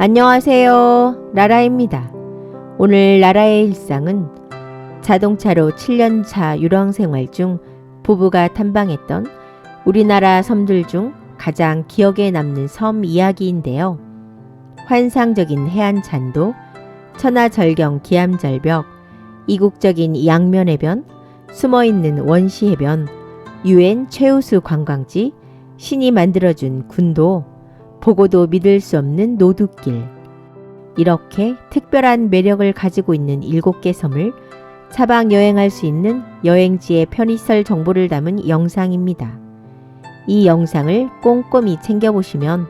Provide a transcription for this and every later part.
안녕하세요. 라라입니다. 오늘 라라의 일상은 자동차로 7년차 유랑생활 중 부부가 탐방했던 우리나라 섬들 중 가장 기억에 남는 섬 이야기인데요. 환상적인 해안 잔도, 천하절경 기암절벽, 이국적인 양면해변, 숨어있는 원시해변, UN 최우수 관광지, 신이 만들어준 군도, 보고도 믿을 수 없는 노두길. 이렇게 특별한 매력을 가지고 있는 7개 섬을 차박 여행할 수 있는 여행지의 편의시설 정보를 담은 영상입니다. 이 영상을 꼼꼼히 챙겨보시면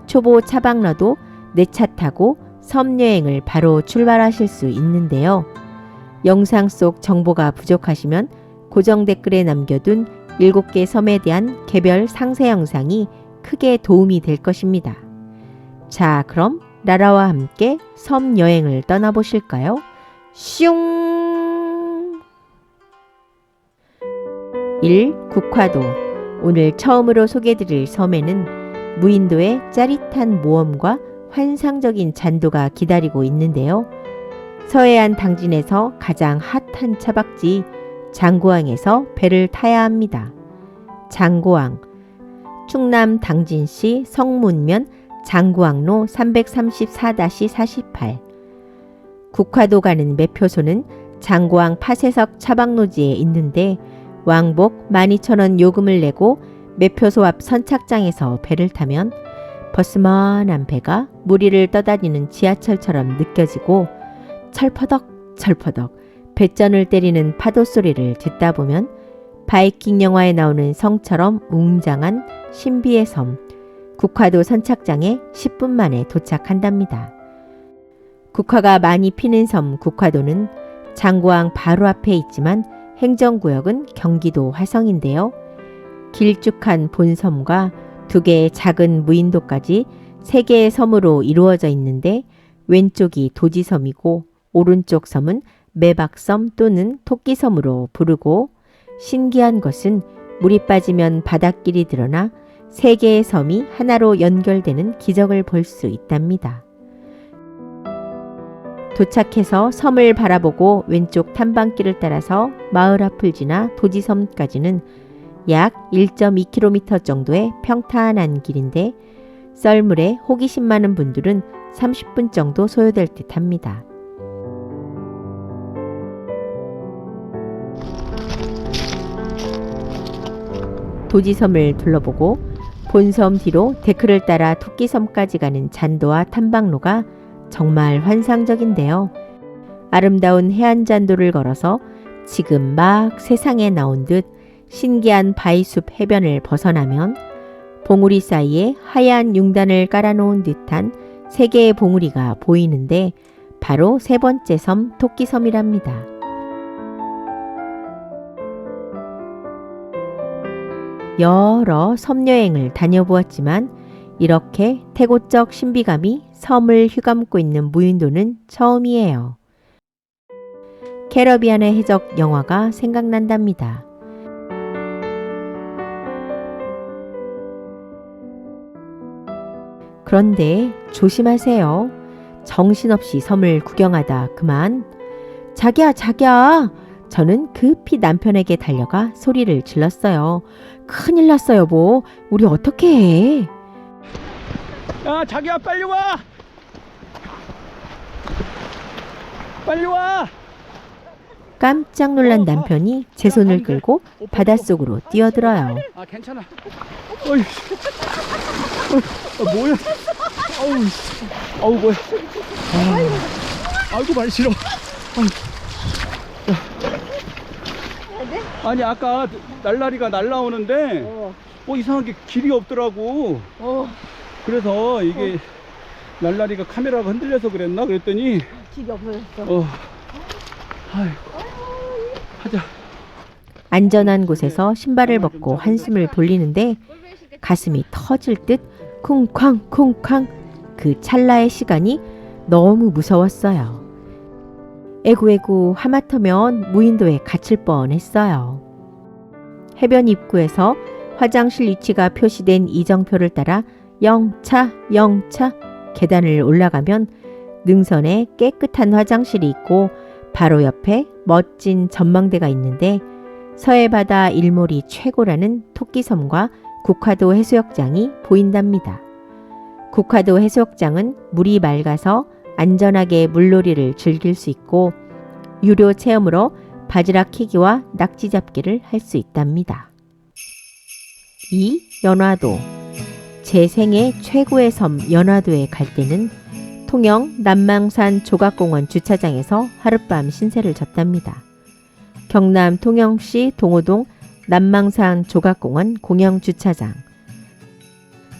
초보 차박러도 내 차 타고 섬 여행을 바로 출발하실 수 있는데요. 영상 속 정보가 부족하시면 고정 댓글에 남겨둔 7개 섬에 대한 개별 상세 영상이 크게 도움이 될 것입니다. 자, 그럼 라라와 함께 섬 여행을 떠나보실까요? 슝! 1. 국화도. 오늘 처음으로 소개드릴 섬에는 무인도의 짜릿한 모험과 환상적인 잔도가 기다리고 있는데요. 서해안 당진에서 가장 핫한 차박지 장고항에서 배를 타야 합니다. 장고항, 충남 당진시 성문면 장고항로 334-48. 국화도 가는 매표소는 장고항 파쇄석 차박로지에 있는데 왕복 12,000원 요금을 내고 매표소 앞 선착장에서 배를 타면 버스만한 배가 무리를 떠다니는 지하철처럼 느껴지고 철퍼덕 철퍼덕 뱃전을 때리는 파도 소리를 듣다 보면 바이킹 영화에 나오는 성처럼 웅장한 신비의 섬 국화도 선착장에 10분 만에 도착한답니다. 국화가 많이 피는 섬 국화도는 장고항 바로 앞에 있지만 행정구역은 경기도 화성인데요. 길쭉한 본섬과 2개의 작은 무인도까지 3개의 섬으로 이루어져 있는데 왼쪽이 도지섬이고 오른쪽 섬은 매박섬 또는 토끼섬으로 부르고 신기한 것은 물이 빠지면 바닷길이 드러나 3개의 섬이 하나로 연결되는 기적을 볼 수 있답니다. 도착해서 섬을 바라보고 왼쪽 탐방길을 따라서 마을 앞을 지나 도지섬까지는 약 1.2km 정도의 평탄한 길인데 썰물에 호기심 많은 분들은 30분 정도 소요될 듯 합니다. 도지섬을 둘러보고 본섬 뒤로 데크를 따라 토끼섬까지 가는 잔도와 탐방로가 정말 환상적인데요. 아름다운 해안잔도를 걸어서 지금 막 세상에 나온 듯 신기한 바위숲 해변을 벗어나면 봉우리 사이에 하얀 융단을 깔아놓은 듯한 3개의 봉우리가 보이는데 바로 3번째 섬 토끼섬이랍니다. 여러 섬여행을 다녀보았지만 이렇게 태고적 신비감이 섬을 휘감고 있는 무인도는 처음이에요. 캐러비안의 해적 영화가 생각난답니다. 그런데 조심하세요. 정신없이 섬을 구경하다 그만. 자기야, 자기야. 저는 급히 남편에게 달려가 소리를 질렀어요. 큰일 났어요, 여보. 우리 어떻게 해? 야, 자기야, 빨리 와! 빨리 와! 깜짝 놀란 남편이 제 손을 끌고 바닷속으로 뛰어들어요. 아, 괜찮아. 어이, 뭐야? 아우, 뭐야? 아이고, 말 싫어. 아니, 아까 날라리가 날라오는데, 이상하게 길이 없더라고. 그래서 이게 날라리가 카메라가 흔들려서 그랬나? 그랬더니 길이 없어졌어. 아이고, 하자. 안전한 곳에서 신발을 벗고 한숨을 돌리는데 가슴이 터질 듯 쿵쾅 쿵쾅 그 찰나의 시간이 너무 무서웠어요. 에구에구 하마터면 무인도에 갇힐 뻔했어요. 해변 입구에서 화장실 위치가 표시된 이정표를 따라 영차 계단을 올라가면 능선에 깨끗한 화장실이 있고 바로 옆에 멋진 전망대가 있는데 서해 바다 일몰이 최고라는 토끼섬과 국화도 해수욕장이 보인답니다. 국화도 해수욕장은 물이 맑아서 안전하게 물놀이를 즐길 수 있고 유료 체험으로 바지락 캐기와 낙지 잡기를 할 수 있답니다. 2. 연화도. 제 생애 최고의 섬 연화도에 갈 때는 통영 남망산 조각공원 주차장에서 하룻밤 신세를 졌답니다. 경남 통영시 동호동 남망산 조각공원 공영주차장.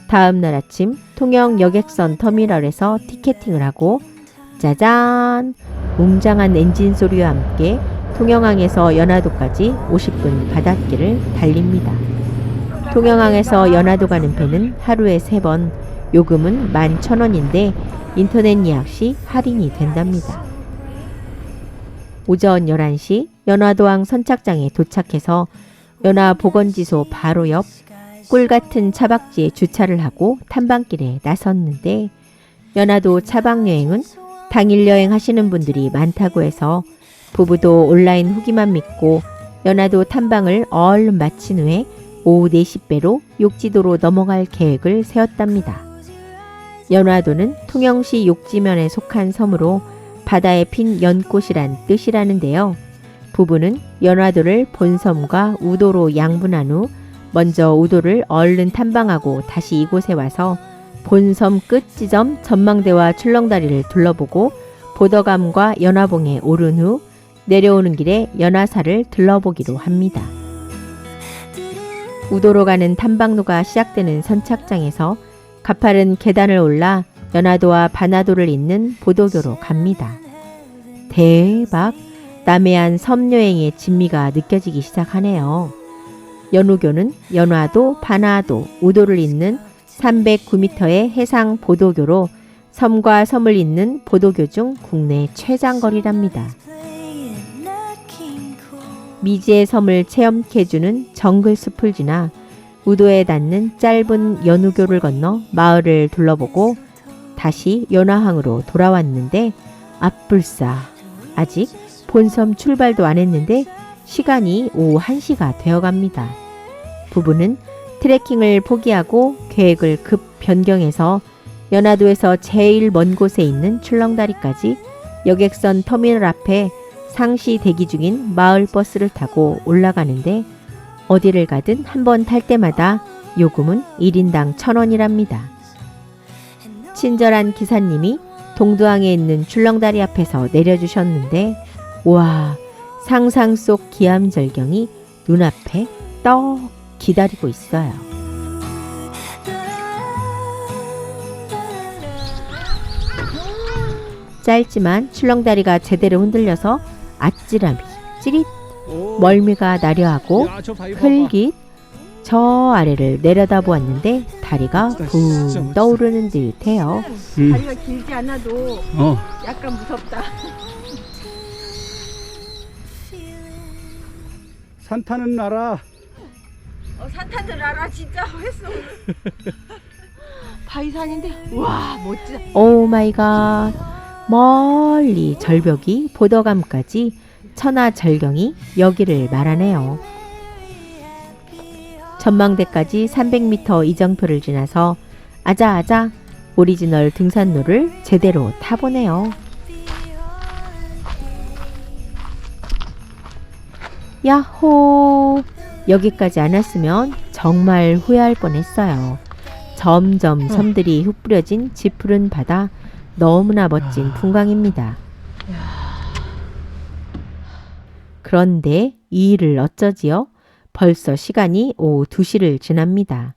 다음 날 아침 통영 여객선 터미널에서 티켓팅을 하고 짜잔! 웅장한 엔진 소리와 함께 통영항에서 연화도까지 50분 바닷길을 달립니다. 통영항에서 연화도 가는 배는 하루에 3번, 요금은 11,000원인데 인터넷 예약 시 할인이 된답니다. 오전 11시 연화도항 선착장에 도착해서 연화보건지소 바로 옆 꿀같은 차박지에 주차를 하고 탐방길에 나섰는데 연화도 차박여행은 당일 여행하시는 분들이 많다고 해서 부부도 온라인 후기만 믿고 연화도 탐방을 얼른 마친 후에 오후 4시 배로 욕지도로 넘어갈 계획을 세웠답니다. 연화도는 통영시 욕지면에 속한 섬으로 바다에 핀 연꽃이란 뜻이라는데요. 부부는 연화도를 본섬과 우도로 양분한 후 먼저 우도를 얼른 탐방하고 다시 이곳에 와서 본섬 끝 지점 전망대와 출렁다리를 둘러보고 보더감과 연화봉에 오른 후 내려오는 길에 연화사를 들러보기로 합니다. 우도로 가는 탐방로가 시작되는 선착장에서 가파른 계단을 올라 연화도와 반화도를 잇는 보도교로 갑니다. 대박! 남해안 섬여행의 진미가 느껴지기 시작하네요. 연우교는 연화도, 반화도, 우도를 잇는 309m의 해상 보도교로 섬과 섬을 잇는 보도교 중 국내 최장거리랍니다. 미지의 섬을 체험해주는 정글숲을 지나 우도에 닿는 짧은 연우교를 건너 마을을 둘러보고 다시 연화항으로 돌아왔는데 앞불싸 아직 본섬 출발도 안 했는데 시간이 오후 1시가 되어갑니다. 부부는 트레킹을 포기하고 계획을 급 변경해서 연화도에서 제일 먼 곳에 있는 출렁다리까지 여객선 터미널 앞에 상시 대기 중인 마을 버스를 타고 올라가는데 어디를 가든 한 번 탈 때마다 요금은 1인당 1,000원이랍니다. 친절한 기사님이 동두항에 있는 출렁다리 앞에서 내려주셨는데 와, 상상 속 기암절경이 눈앞에 떡 기다리고 있어요. 짧지만 출렁다리가 제대로 흔들려서 아찔함이 찌릿, 멀미가 나려하고 흘깃 저 아래를 내려다보았는데 다리가 붕 떠오르는 듯해요. 다리가 길지 않아도 약간 무섭다. 산 타는 나라. 산 타는 나라 진짜 했어. 바위산인데 와 멋지다. 오 마이 갓. 멀리 절벽이 보더감까지 천하절경이 여기를 말하네요. 전망대까지 300m 이정표를 지나서 아자아자 오리지널 등산로를 제대로 타보네요. 야호! 여기까지 안 왔으면 정말 후회할 뻔했어요. 점점 섬들이 흩뿌려진 짙푸른 바다, 너무나 멋진 풍광입니다. 그런데 이 일을 어쩌지요? 벌써 시간이 오후 2시를 지납니다.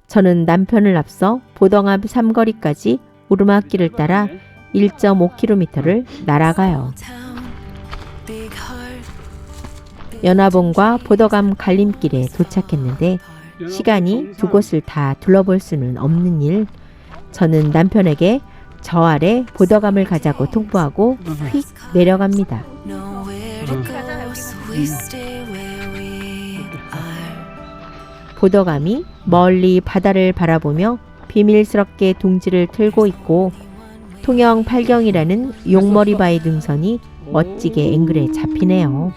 저는 남편을 앞서 보덩앞 삼거리까지 오르막길을 따라 1.5km를 날아가요. 연화봉과 보더감 갈림길에 도착했는데 시간이 두 곳을 다 둘러볼 수는 없는 일. 저는 남편에게 저 아래 보더감을 가자고 통보하고 휙 내려갑니다. 보더감이 멀리 바다를 바라보며 비밀스럽게 둥지를 틀고 있고 통영 팔경이라는 용머리바위 능선이 멋지게 앵글에 잡히네요.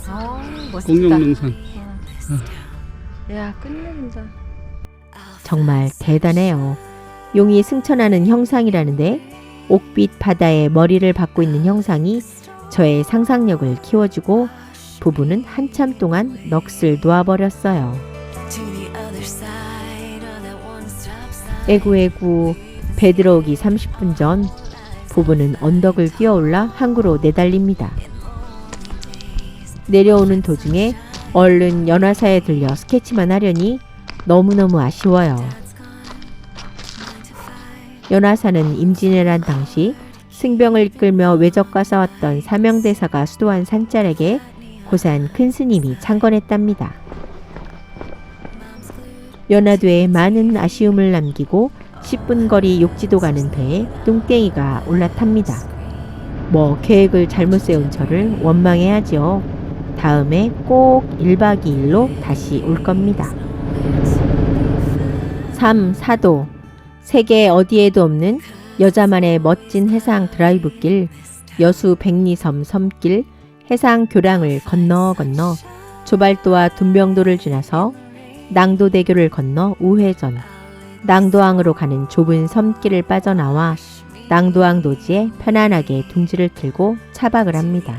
아, 멋있다. 공룡능선. 야, 끝내준다. 정말 대단해요. 용이 승천하는 형상이라는데 옥빛 바다에 머리를 박고 있는 형상이 저의 상상력을 키워주고 부부는 한참 동안 넋을 놓아버렸어요. 에구에구 배 들어오기 30분 전 부부는 언덕을 뛰어올라 항구로 내달립니다. 내려오는 도중에 얼른 연화사에 들려 스케치만 하려니 너무너무 아쉬워요. 연화사는 임진왜란 당시 승병을 이끌며 외적과 싸웠던 사명대사가 수도한 산자락에 고산 큰 스님이 창건했답니다. 연화도에 많은 아쉬움을 남기고 10분 거리 욕지도 가는 배에 뚱땡이가 올라탑니다. 뭐 계획을 잘못 세운 저를 원망해야죠. 다음에 꼭 1박 2일로 다시 올 겁니다. 3. 사도 세계 어디에도 없는 여자만의 멋진 해상 드라이브길, 여수 백리섬 섬길, 해상 교량을 건너 조발도와 둔병도를 지나서 낭도대교를 건너 우회전, 낭도항으로 가는 좁은 섬길을 빠져나와 낭도항 노지에 편안하게 둥지를 틀고 차박을 합니다.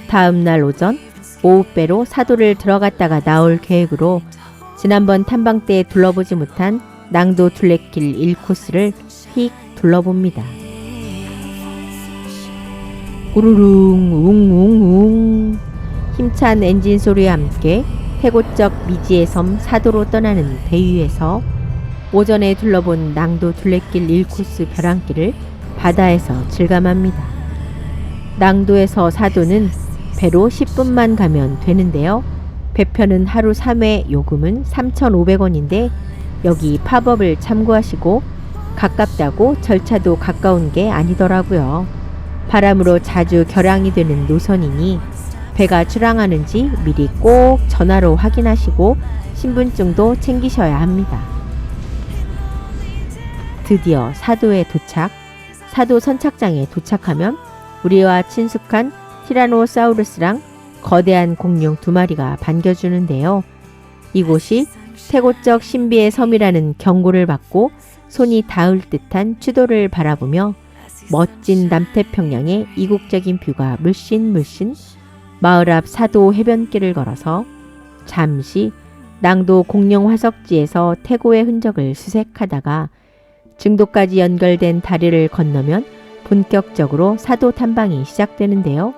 다음 날 오전 오후배로 사도를 들어갔다가 나올 계획으로 지난번 탐방 때 둘러보지 못한 낭도 둘레길 1코스를 휙 둘러봅니다. 우르릉 웅웅웅 힘찬 엔진 소리와 함께 태고적 미지의 섬 사도로 떠나는 배 위에서 오전에 둘러본 낭도 둘레길 1코스 벼랑길을 바다에서 즐감합니다. 낭도에서 사도는 배로 10분만 가면 되는데요. 배편은 하루 3회 요금은 3,500원인데 여기 팝업을 참고하시고 가깝다고 절차도 가까운 게 아니더라고요. 바람으로 자주 결항이 되는 노선이니 배가 출항하는지 미리 꼭 전화로 확인하시고 신분증도 챙기셔야 합니다. 드디어 사도에 도착. 사도 선착장에 도착하면 우리와 친숙한 티라노사우루스랑 거대한 공룡 2마리가 반겨주는데요. 이곳이 태고적 신비의 섬이라는 경고를 받고 손이 닿을 듯한 추도를 바라보며 멋진 남태평양의 이국적인 뷰가 물씬물씬 마을 앞 사도 해변길을 걸어서 잠시 낭도 공룡 화석지에서 태고의 흔적을 수색하다가 증도까지 연결된 다리를 건너면 본격적으로 사도 탐방이 시작되는데요.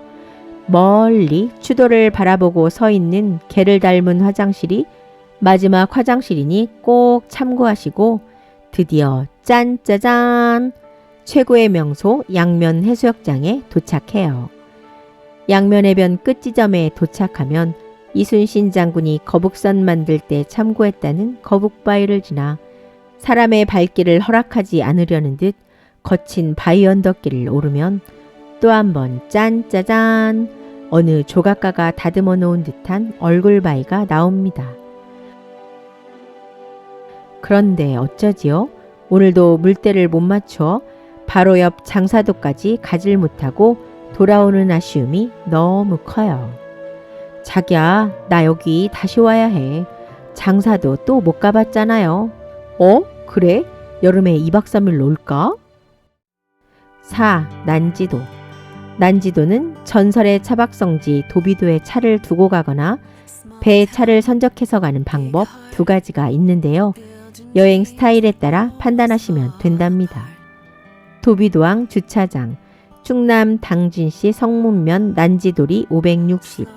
멀리 추도를 바라보고 서 있는 개를 닮은 화장실이 마지막 화장실이니 꼭 참고하시고 드디어 짠짜잔! 최고의 명소 양면 해수욕장에 도착해요. 양면 해변 끝 지점에 도착하면 이순신 장군이 거북선 만들 때 참고했다는 거북바위를 지나 사람의 발길을 허락하지 않으려는 듯 거친 바위 언덕길을 오르면 또 한 번 짠짜잔! 어느 조각가가 다듬어 놓은 듯한 얼굴바위가 나옵니다. 그런데 어쩌지요? 오늘도 물때를 못 맞춰 바로 옆 장사도까지 가질 못하고 돌아오는 아쉬움이 너무 커요. 자기야, 나 여기 다시 와야 해. 장사도 또 못 가봤잖아요. 어? 그래? 여름에 2박 3일로 올까? 4. 난지도. 난지도는 전설의 차박성지 도비도에 차를 두고 가거나 배에 차를 선적해서 가는 방법 2가지가 있는데요. 여행 스타일에 따라 판단하시면 된답니다. 도비도항 주차장, 충남 당진시 성문면 난지도리 560.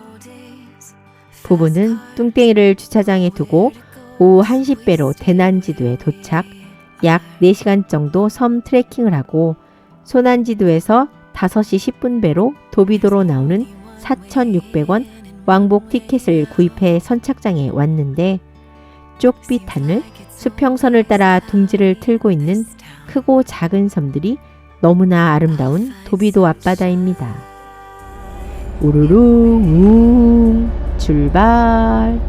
부부는 뚱땡이를 주차장에 두고 오후 1시배로 대난지도에 도착, 약 4시간 정도 섬 트레킹을 하고 소난지도에서 5시 10분 배로 도비도로 나오는 4,600원 왕복 티켓을 구입해 선착장에 왔는데 쪽빛 하늘, 수평선을 따라 둥지를 틀고 있는 크고 작은 섬들이 너무나 아름다운 도비도 앞바다입니다. 우르릉 웅 출발.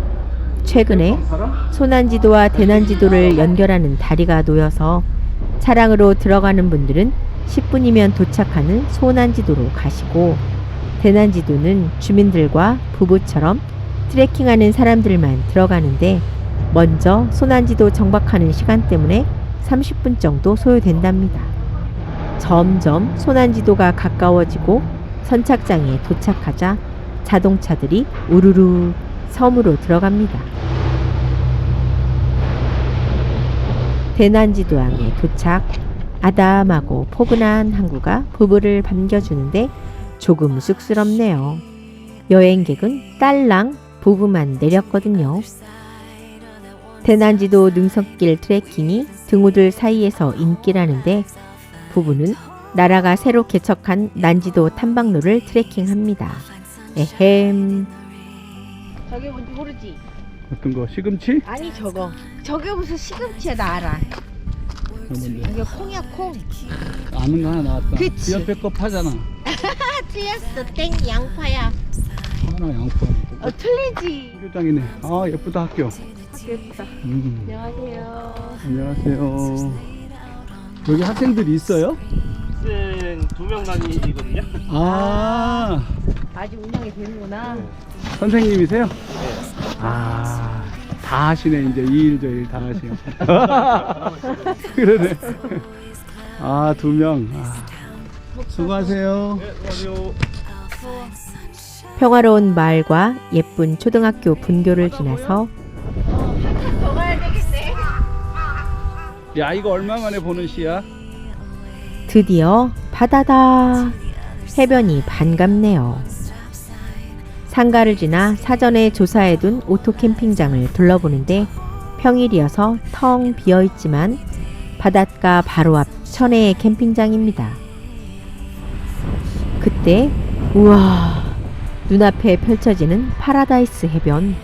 최근에 소난지도와 대난지도를 연결하는 다리가 놓여서 차량으로 들어가는 분들은 10분이면 도착하는 소난지도로 가시고, 대난지도는 주민들과 부부처럼 트레킹하는 사람들만 들어가는데 먼저 소난지도 정박하는 시간 때문에 30분 정도 소요된답니다. 점점 소난지도가 가까워지고 선착장에 도착하자 자동차들이 우르르 섬으로 들어갑니다. 대난지도항에 도착. 아담하고 포근한 항구가 부부를 반겨주는데 조금 쑥스럽네요. 여행객은 딸랑 부부만 내렸거든요. 대난지도 능선길 트레킹이 등호들 사이에서 인기라는데 부부는 나라가 새로 개척한 난지도 탐방로를 트레킹합니다. 에헴. 저게 뭔지 모르지? 어떤 거? 시금치? 아니 저거. 저게 무슨 시금치야 나 알아. 뭔데? 이게 콩이야 콩. 아는 거 하나 나왔다. 그치. 그 옆에 거 파잖아. 틀렸어. 땡 양파야. 하나 양파. 틀리지. 학교장이네. 아 예쁘다 학교. 학교 예쁘다. 안녕하세요. 안녕하세요. 여기 학생들이 있어요? 학생 2명 다니거든요. 아 아직 운영이 되는구나. 선생님이세요? 아, 다 하시네 이제 이 일 저 일 다 하시네. 그러네. 아 2명. 아, 수고하세요. 네, 안녕하세요. 평화로운 마을과 예쁜 초등학교 분교를 지나서 더 가야 되겠네. 야 이거 얼마 만에 보는 시야? 드디어 바다다. 해변이 반갑네요. 상가를 지나 사전에 조사해둔 오토캠핑장을 둘러보는데 평일이어서 텅 비어있지만 바닷가 바로 앞 천혜의 캠핑장입니다. 그때 우와, 눈앞에 펼쳐지는 파라다이스 해변.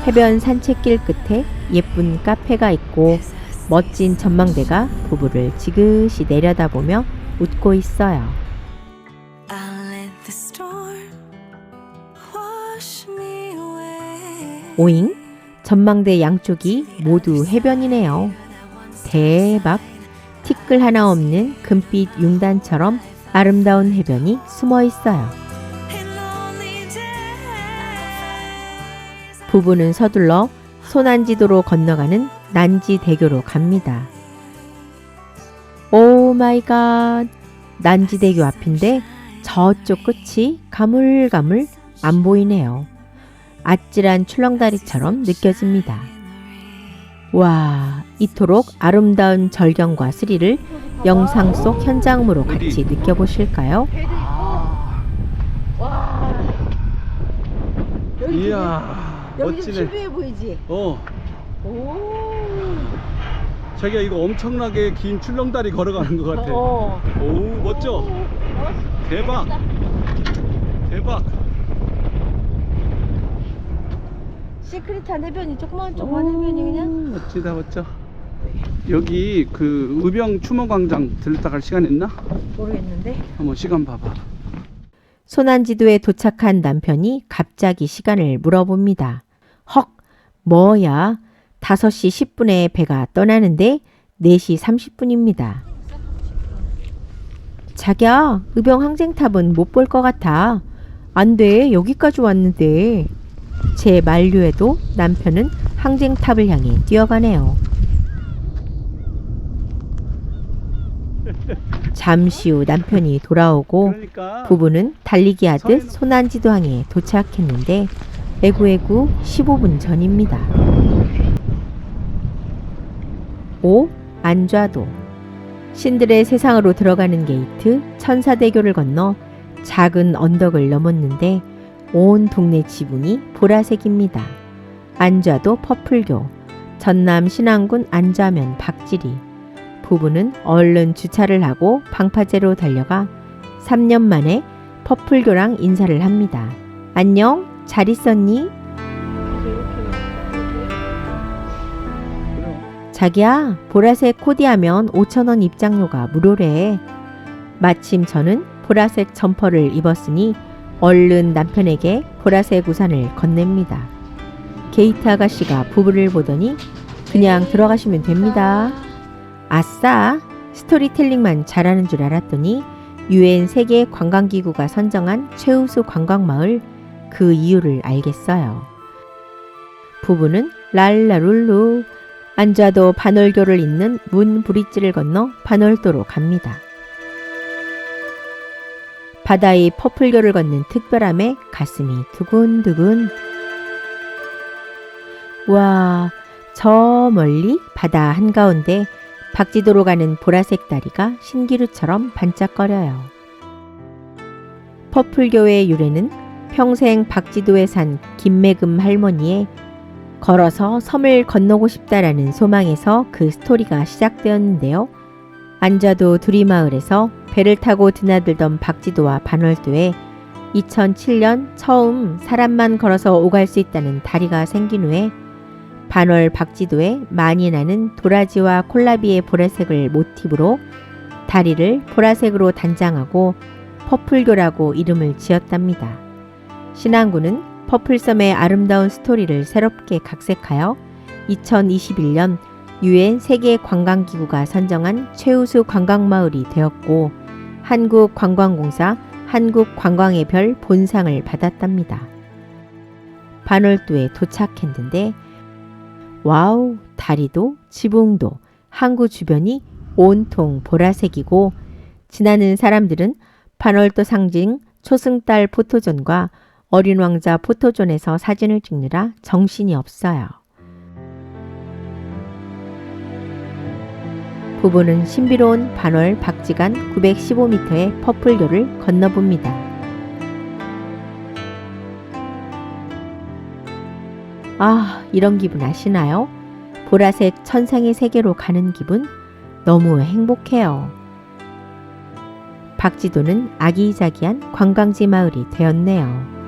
해변 산책길 끝에 예쁜 카페가 있고 멋진 전망대가 부부를 지그시 내려다보며 웃고 있어요. 오잉? 전망대 양쪽이 모두 해변이네요. 대박! 티끌 하나 없는 금빛 융단처럼 아름다운 해변이 숨어 있어요. 부부는 서둘러 소난지도로 건너가는 난지대교로 갑니다. 오 마이 갓! 난지대교 앞인데 저쪽 끝이 가물가물 안 보이네요. 아찔한 출렁다리처럼 느껴집니다. 와, 이토록 아름다운 절경과 스릴을 영상 속 현장음으로 같이 느껴보실까요? 배도 있고. 와. 여기 이야 여기 좀 멋지네. 신비해 보이지? 오 자기가 이거 엄청나게 긴 출렁다리 걸어가는 것 같아. 오 멋져. 대박. 대박. 시크릿한 해변이 조그만 해변이 그냥. 멋지다 멋져. 여기 그 의병 추모광장 들렀다 갈 시간 있나? 모르겠는데. 한번 시간 봐봐. 소난지도에 도착한 남편이 갑자기 시간을 물어봅니다. 헉, 뭐야? 5시 10분에 배가 떠나는데 4시 30분입니다. 자기야, 의병 항쟁탑은 못 볼 것 같아. 안 돼, 여기까지 왔는데. 제 만류에도 남편은 항쟁탑을 향해 뛰어가네요. 잠시 후 남편이 돌아오고 그러니까 부부는 달리기 하듯 소난지도항에 도착했는데 에구에구 15분 전입니다. 오, 안좌도. 신들의 세상으로 들어가는 게이트 천사대교를 건너 작은 언덕을 넘었는데 온 동네 지붕이 보라색입니다. 안좌도 퍼플교, 전남 신안군 안좌면 박지리. 부부는 얼른 주차를 하고 방파제로 달려가 3년 만에 퍼플교랑 인사를 합니다. 안녕, 잘 있었니? 자기야, 보라색 코디하면 5,000원 입장료가 무료래. 마침 저는 보라색 점퍼를 입었으니 얼른 남편에게 보라색 우산을 건넵니다. 게이트 아가씨가 부부를 보더니 그냥 들어가시면 됩니다. 아싸! 스토리텔링만 잘하는 줄 알았더니 UN 세계 관광기구가 선정한 최우수 관광마을, 그 이유를 알겠어요. 부부는 랄라룰루 앉아도 반월교를 잇는 문 브릿지를 건너 반월도로 갑니다. 바다의 퍼플교를 걷는 특별함에 가슴이 두근두근. 와, 저 멀리 바다 한가운데 박지도로 가는 보라색 다리가 신기루처럼 반짝거려요. 퍼플교의 유래는 평생 박지도에 산 김매금 할머니의 걸어서 섬을 건너고 싶다라는 소망에서 그 스토리가 시작되었는데요. 앉아도 두리마을에서 배를 타고 드나들던 박지도와 반월도에 2007년 처음 사람만 걸어서 오갈 수 있다는 다리가 생긴 후에 반월 박지도에 많이 나는 도라지와 콜라비의 보라색을 모티브로 다리를 보라색으로 단장하고 퍼플교라고 이름을 지었답니다. 신안군은 퍼플섬의 아름다운 스토리를 새롭게 각색하여 2021년 UN 세계관광기구가 선정한 최우수 관광마을이 되었고 한국관광공사 한국관광의 별 본상을 받았답니다. 반월도에 도착했는데 와우, 다리도 지붕도 항구 주변이 온통 보라색이고 지나는 사람들은 반월도 상징 초승달 포토존과 어린 왕자 포토존에서 사진을 찍느라 정신이 없어요. 부부는 신비로운 반월 박지간 915m의 퍼플교를 건너봅니다. 아, 이런 기분 아시나요? 보라색 천상의 세계로 가는 기분 너무 행복해요. 박지도는 아기자기한 관광지 마을이 되었네요.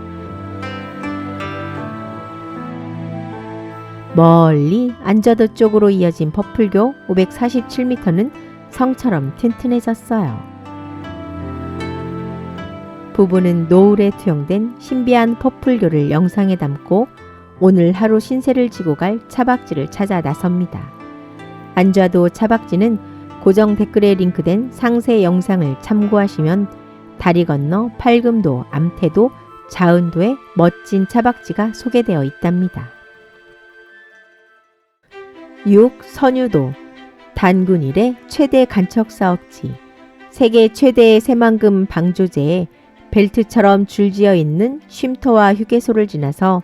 멀리 안저도 쪽으로 이어진 퍼플교 547m는 성처럼 튼튼해졌어요. 부부는 노을에 투영된 신비한 퍼플교를 영상에 담고 오늘 하루 신세를 지고 갈 차박지를 찾아 나섭니다. 안좌도 차박지는 고정 댓글에 링크된 상세 영상을 참고하시면 다리 건너 팔금도, 암태도, 자은도의 멋진 차박지가 소개되어 있답니다. 6. 선유도 단군 이래 최대 간척 사업지, 세계 최대의 새만금 방조제에 벨트처럼 줄지어 있는 쉼터와 휴게소를 지나서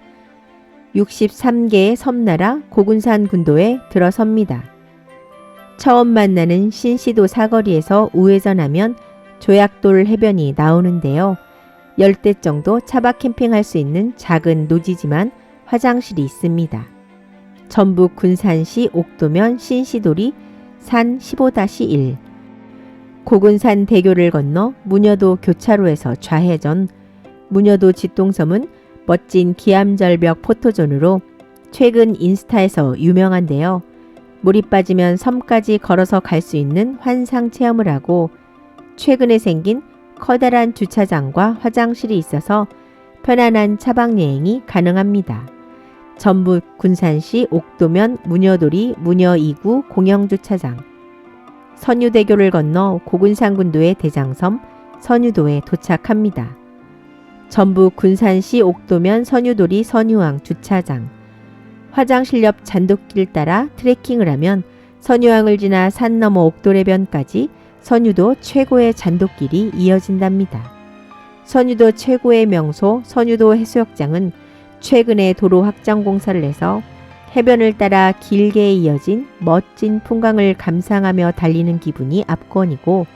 63개의 섬나라 고군산 군도에 들어섭니다. 처음 만나는 신시도 사거리에서 우회전하면 조약돌 해변이 나오는데요. 10대 정도 차박 캠핑할 수 있는 작은 노지지만 화장실이 있습니다. 전북 군산시 옥도면 신시도리 산 15-1 고군산 대교를 건너 무녀도 교차로에서 좌회전. 무녀도 짓동섬은 멋진 기암절벽 포토존으로 최근 인스타에서 유명한데요. 물이 빠지면 섬까지 걸어서 갈 수 있는 환상 체험을 하고 최근에 생긴 커다란 주차장과 화장실이 있어서 편안한 차박 여행이 가능합니다. 전북 군산시 옥도면 무녀도리 무녀 2구 공영주차장. 선유대교를 건너 고군산군도의 대장섬 선유도에 도착합니다. 전북 군산시 옥도면 선유도리 선유항 주차장. 화장실 옆 잔돗길 따라 트레킹을 하면 선유항을 지나 산 너머 옥돌해변까지 선유도 최고의 잔돗길이 이어진답니다. 선유도 최고의 명소 선유도 해수욕장은 최근에 도로 확장 공사를 해서 해변을 따라 길게 이어진 멋진 풍광을 감상하며 달리는 기분이 압권이고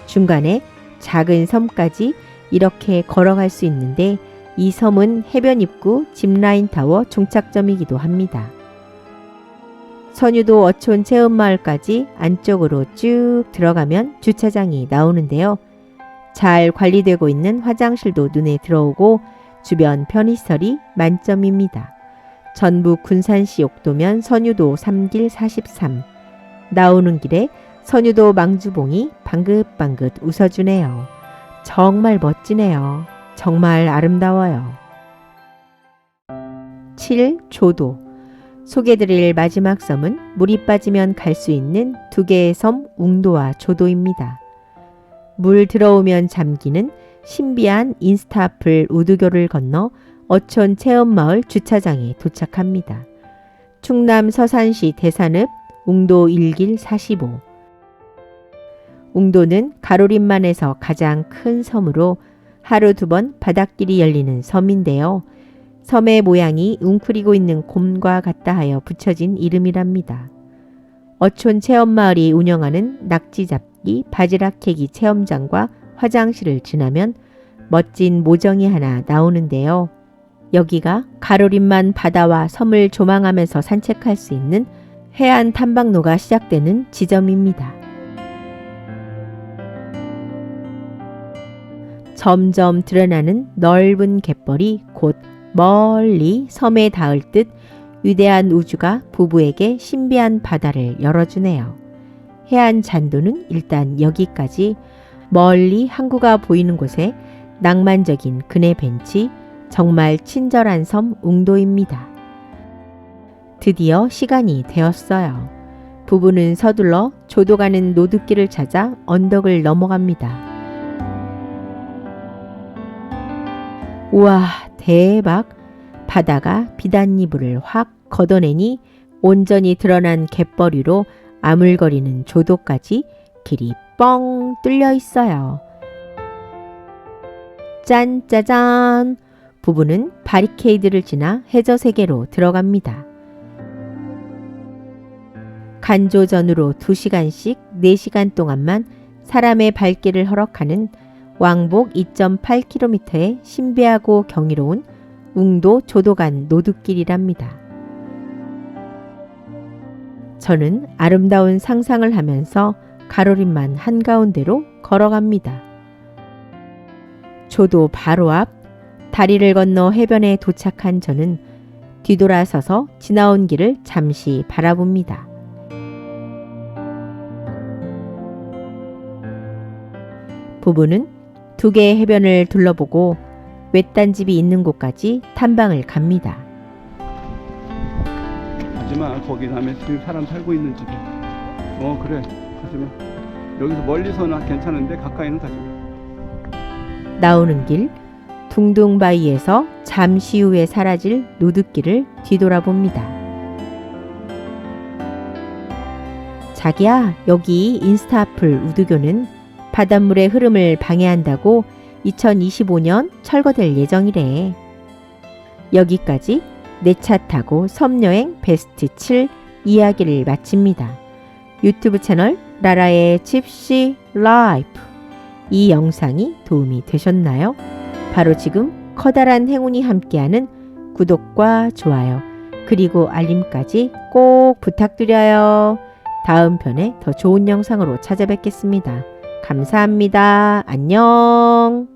중간에 작은 섬까지 이렇게 걸어갈 수 있는데 이 섬은 해변 입구 짚라인 타워 종착점이기도 합니다. 선유도 어촌 체험마을까지 안쪽으로 쭉 들어가면 주차장이 나오는데요. 잘 관리되고 있는 화장실도 눈에 들어오고 주변 편의시설이 만점입니다. 전북 군산시 옥도면 선유도 3길 43. 나오는 길에 선유도 망주봉이 방긋방긋 웃어주네요. 정말 멋지네요. 정말 아름다워요. 7. 조도. 소개드릴 마지막 섬은 물이 빠지면 갈 수 있는 두 개의 섬 웅도와 조도입니다. 물 들어오면 잠기는 신비한 인스타플 우두교를 건너 어촌 체험마을 주차장에 도착합니다. 충남 서산시 대산읍 웅도 1길 45. 웅도는 가로림만에서 가장 큰 섬으로 하루 2번 바닷길이 열리는 섬인데요. 섬의 모양이 웅크리고 있는 곰과 같다 하여 붙여진 이름이랍니다. 어촌 체험마을이 운영하는 낙지잡기, 바지락 캐기 체험장과 화장실을 지나면 멋진 모정이 하나 나오는데요. 여기가 가로림만 바다와 섬을 조망하면서 산책할 수 있는 해안 탐방로가 시작되는 지점입니다. 점점 드러나는 넓은 갯벌이 곧 멀리 섬에 닿을 듯 위대한 우주가 부부에게 신비한 바다를 열어주네요. 해안 잔도는 일단 여기까지. 멀리 항구가 보이는 곳에 낭만적인 그네 벤치, 정말 친절한 섬 웅도입니다. 드디어 시간이 되었어요. 부부는 서둘러 조도 가는 노드길을 찾아 언덕을 넘어갑니다. 우와, 대박! 바다가 비단이불을 확 걷어내니 온전히 드러난 갯벌 위로 아물거리는 조도까지 길이 뻥 뚫려 있어요. 짠짜잔! 부부는 바리케이드를 지나 해저 세계로 들어갑니다. 간조전으로 2시간씩 4시간 동안만 사람의 발길을 허락하는 왕복 2.8km의 신비하고 경이로운 웅도 조도간 노드길이랍니다. 저는 아름다운 상상을 하면서 가로림만 한가운데로 걸어갑니다. 조도 바로 앞 다리를 건너 해변에 도착한 저는 뒤돌아서서 지나온 길을 잠시 바라봅니다. 부부는 2개의 해변을 둘러보고 외딴 집이 있는 곳까지 탐방을 갑니다. 하지마, 거기 다음에 지금 사람 살고 있는 집에. 그래, 하지마. 여기서 멀리서는 괜찮은데 가까이는 가지마. 나오는 길 둥둥바위에서 잠시 후에 사라질 노드길을 뒤돌아봅니다. 자기야, 여기 인스타플 우두교는 바닷물의 흐름을 방해한다고 2025년 철거될 예정이래. 여기까지 내 차 타고 섬여행 베스트 7 이야기를 마칩니다. 유튜브 채널 라라의 집시 라이프. 이 영상이 도움이 되셨나요? 바로 지금 커다란 행운이 함께하는 구독과 좋아요 그리고 알림까지 꼭 부탁드려요. 다음 편에 더 좋은 영상으로 찾아뵙겠습니다. 감사합니다. 안녕.